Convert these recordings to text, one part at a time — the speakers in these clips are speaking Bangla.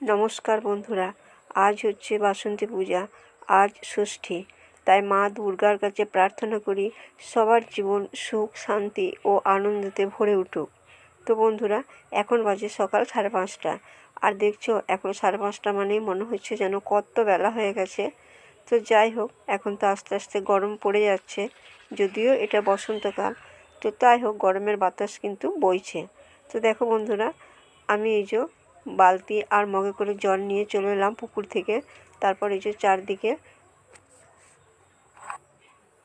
নমস্কার বন্ধুরা, আজ হচ্ছে বাসন্তী পূজা, আজ ষষ্ঠী। তাই মা দুর্গার কাছে প্রার্থনা করি সবার জীবন সুখ শান্তি ও আনন্দতে ভরে উঠুক। তো বন্ধুরা, এখন বাজে সকাল 5:30, আর দেখছো এখন 5:30 মানেই মনে হচ্ছে যেন কত বেলা হয়ে গেছে। তো যাই হোক, এখন তো আস্তে আস্তে গরম পড়ে যাচ্ছে, যদিও এটা বসন্তকাল। তো তাই হোক, গরমের বাতাস কিন্তু বইছে। তো দেখো বন্ধুরা, আমি এই যে বালতি আর মগে করে জল নিয়ে চলে এলাম পুকুর থেকে। তারপর এই যে চারদিকে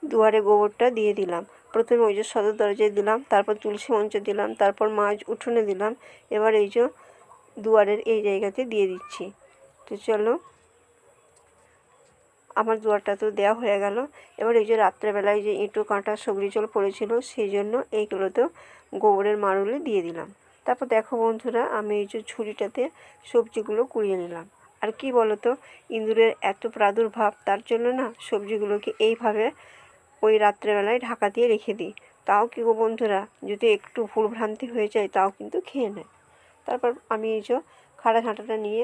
দুয়ারে গোবরটা দিয়ে দিলাম। প্রথমে ওই যে সদর দরজায় দিলাম, তারপর তুলসী মঞ্চে দিলাম, তারপর মাঝ উঠোনে দিলাম, এবার এই যে দুয়ারের এই জায়গাতে দিয়ে দিচ্ছি। তো চলো, আমার দুয়ারটা তো দেওয়া হয়ে গেল। এবার এই যে রাত্রেবেলায় যে ইঁটো কাঁটা সবজি জল পড়েছিল, সেই জন্য এইগুলোতেও গোবরের মাড়ুলে দিয়ে দিলাম। তারপর দেখো বন্ধুরা, আমি এই যে ঝুড়িটাতে সবজিগুলো কুড়িয়ে নিলাম। আর কি বলো তো, ইঁদুরের এত প্রাদুর্ভাব, তার জন্য না সবজিগুলোকে এইভাবে ওই রাত্রেবেলায় ঢাকা দিয়ে রেখে দিই। তাও কি গো বন্ধুরা, যদি একটু ভুলভ্রান্তি হয়ে যায় তাও কিন্তু খেয়ে নেয়। তারপর আমি এই যে খাড়া ঝাঁটাটা নিয়ে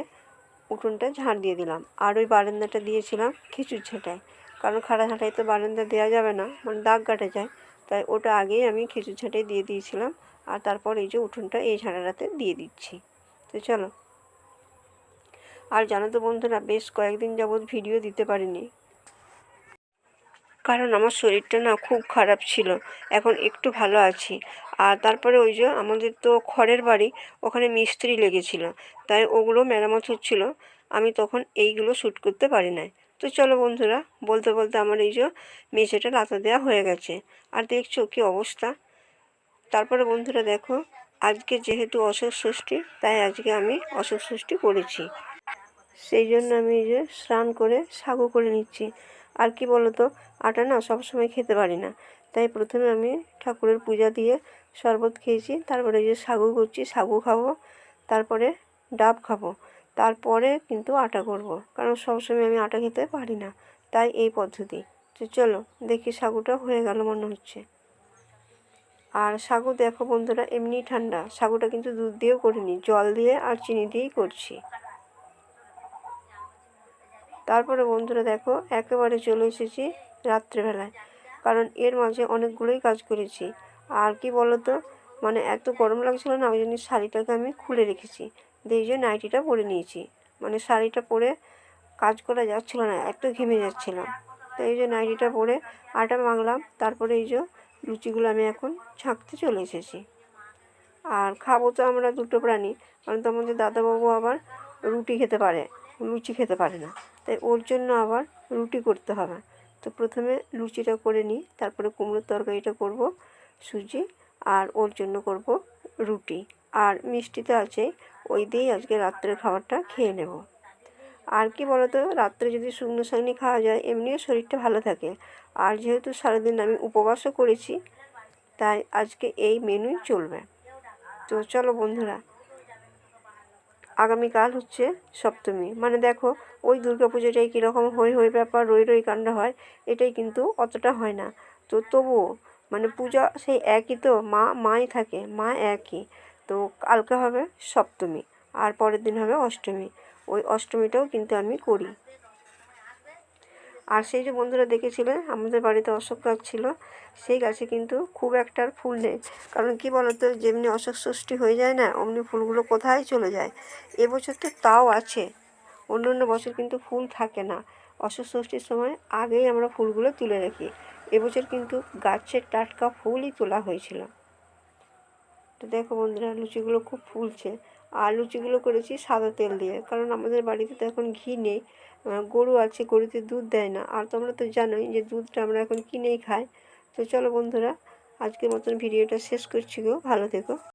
উঠোনটা ঝাঁট দিয়ে দিলাম। আর ওই বারান্দাটা দিয়েছিলাম খিচুড় ঝাঁটায়, কারণ খাড়া ঝাঁটায় তো বারান্দা দেওয়া যাবে না, মানে দাগ কাটা যায়। তাই ওটা আগেই আমি খিচুড় ঝাঁটায় দিয়ে দিয়েছিলাম। আর তারপর এই যে উঠোনটা এই ঝাঁটাটাতে দিয়ে দিচ্ছি। তো চলো, আর জানো তো বন্ধুরা, বেশ কয়েকদিন যাবৎ ভিডিও দিতে পারিনি, কারণ আমার শরীরটা না খুব খারাপ ছিল। এখন একটু ভালো আছি। আর তারপরে ওই যে আমাদের তো খড়ের বাড়ি, ওখানে মিস্ত্রি লেগেছিল, তাই ওগুলো মেরামত হচ্ছিল। আমি তখন এইগুলো শ্যুট করতে পারি নাই। তো চলো বন্ধুরা, বলতে বলতে আমার এই যে মেঝেটা লাতা দেওয়া হয়ে গেছে। আর দেখছো কী অবস্থা। তারপরে বন্ধুরা দেখো, আজকে যেহেতু অশোক ষষ্ঠী, তাই আজকে আমি অশোক ষষ্ঠী করেছি। সেই জন্য আমি এই যে স্নান করে সাগু করে নিচ্ছি। আর কি বলো তো, আটা না সবসময় খেতে পারি না, তাই প্রথমে আমি ঠাকুরের পূজা দিয়ে শরবত খেয়েছি, তারপরে এই যে সাগু করছি, সাগু খাবো, তারপরে ডাব খাবো, তারপরে কিন্তু আটা করব, কারণ সবসময় আমি আটা খেতে পারি না, তাই এই পদ্ধতি। তো চলো দেখি, সাগুটা হয়ে গেল মনে হচ্ছে। আর সাগু দেখো বন্ধুরা, এমনি ঠান্ডা, সাগুটা কিন্তু দুধ দিয়েও করিনি, জল দিয়ে আর চিনি দিয়েই করছি। তারপরে বন্ধুরা দেখো, একেবারে চলে এসেছি রাত্রেবেলায়, কারণ এর মাঝে অনেকগুলোই কাজ করেছি। আর কি বলতো, মানে এত গরম লাগছিল না, ওই জন্য শাড়িটাকে আমি খুলে রেখেছি, দিয়ে যে নাইটিটা পরে নিয়েছি। মানে শাড়িটা পরে কাজ করা যাচ্ছিলো না, এত ঘেমে যাচ্ছিলাম। তো এই যে নাইটিটা পরে আটা মাখলাম, তারপরে এই যে লুচিগুলো আমি এখন ছাঁকতে চলে এসেছি। আর খাবো তো আমরা দুটো প্রাণী, কারণ তো আমাদের দাদাবাবু আবার রুটি খেতে পারে, লুচি খেতে পারে না, তাই ওর জন্য আবার রুটি করতে হবে। তো প্রথমে লুচিটা করে নিই, তারপরে কুমড়োর তরকারিটা করব সুজি, আর ওর জন্য করব রুটি। আর মিষ্টি তো আছে, ওই দিয়েই আজকে রাত্রের খাবারটা খেয়ে নেব। আর কি বলতো, রাত্রে যদি শুকনো শাকনি খাওয়া যায়, এমনিও শরীরটা ভালো থাকে। আর যেহেতু সারাদিন আমি উপবাসও করেছি, তাই আজকে এই মেনুই চলবে। তো চলো বন্ধুরা, আগামীকাল হচ্ছে সপ্তমী, মানে দেখো ওই দুর্গা পুজোটাই কীরকম হই হই ব্যাপার, রই রই কাণ্ড হয়, এটাই কিন্তু অতটা হয় না। তো তবুও মানে পূজা সেই একই, তো মাই থাকে, মা একই। তো কালকে হবে সপ্তমী, আর পরের দিন হবে অষ্টমী। ওই অষ্টমীটাও কিন্তু আমি করি। আর সেই যে বন্ধুরা দেখেছিলে, আমাদের বাড়িতে অশোক গাছ ছিল, সেই গাছে কিন্তু খুব একটা আর ফুল নেই। কারণ কি বলতো, যেমনি অশোক ষষ্ঠী হয়ে যায় না, অমনি ফুলগুলো কোথায় চলে যায়। এবছর তো তাও আছে, অন্য অন্য বছর কিন্তু ফুল থাকে না। অশোক ষষ্ঠীর সময় আগেই আমরা ফুলগুলো তুলে রাখি। এবছর কিন্তু গাছের টাটকা ফুলই তোলা হয়েছিল। তো দেখো বন্ধুরা, লুচিগুলো খুব ফুলছে। আর লুচিগুলো করেছি সাদা তেল দিয়ে, কারণ আমাদের বাড়িতে তো এখন ঘি নেই, গরু আছে, গরুতে দুধ দেয় না। আর তোমরা তো জানোই যে দুধটা আমরা এখন কিনেই খাই। তো চলো বন্ধুরা, আজকের মতন ভিডিওটা শেষ করছি গো, ভালো থেকো।